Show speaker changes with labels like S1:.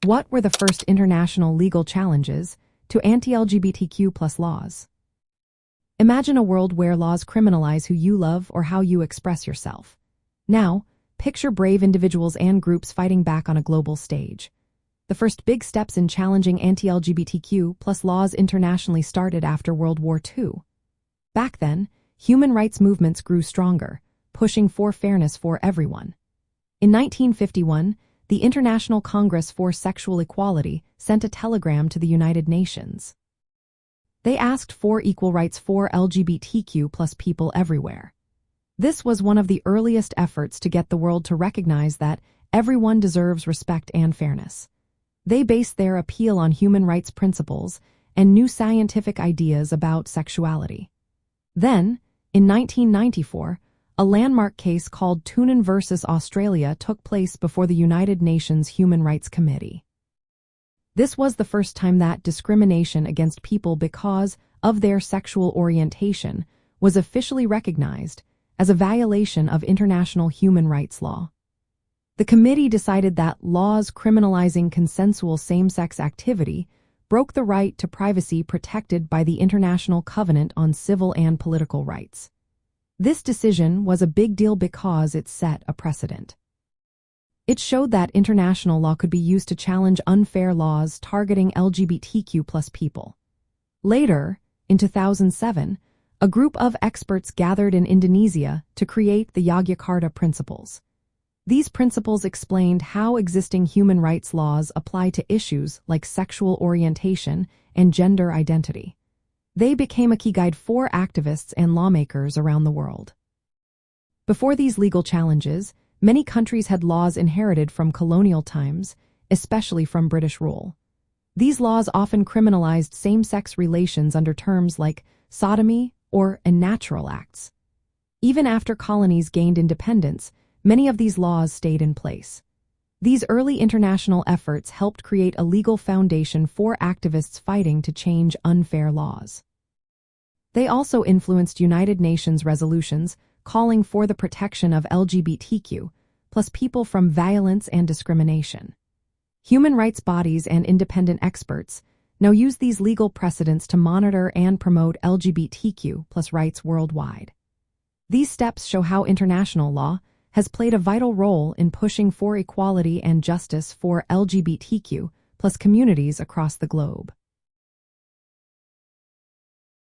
S1: What were the first international legal challenges to anti-LGBTQ+ laws? Imagine a world where laws criminalize who you love or how you express yourself. Now, picture brave individuals and groups fighting back on a global stage. The first big steps in challenging anti-LGBTQ+ laws internationally started after World War II. Back then, human rights movements grew stronger, pushing for fairness for everyone. In 1951, the International Congress for Sexual Equality sent a telegram to the United Nations. They asked for equal rights for LGBTQ+ people everywhere. This was one of the earliest efforts to get the world to recognize that everyone deserves respect and fairness. They based their appeal on human rights principles and new scientific ideas about sexuality. Then, in 1994, a landmark case called Toonen versus Australia took place before the United Nations Human Rights Committee. This was the first time that discrimination against people because of their sexual orientation was officially recognized as a violation of international human rights law. The committee decided that laws criminalizing consensual same-sex activity broke the right to privacy protected by the International Covenant on Civil and Political Rights. This decision was a big deal because it set a precedent. It showed that international law could be used to challenge unfair laws targeting LGBTQ+ people. Later, in 2007, a group of experts gathered in Indonesia to create the Yogyakarta Principles. These principles explained how existing human rights laws apply to issues like sexual orientation and gender identity. They became a key guide for activists and lawmakers around the world. Before these legal challenges, many countries had laws inherited from colonial times, especially from British rule. These laws often criminalized same-sex relations under terms like sodomy or unnatural acts. Even after colonies gained independence, many of these laws stayed in place. These early international efforts helped create a legal foundation for activists fighting to change unfair laws. They also influenced United Nations resolutions calling for the protection of LGBTQ+ people from violence and discrimination. Human rights bodies and independent experts now use these legal precedents to monitor and promote LGBTQ+ rights worldwide. These steps show how international law has played a vital role in pushing for equality and justice for LGBTQ+ communities across the globe.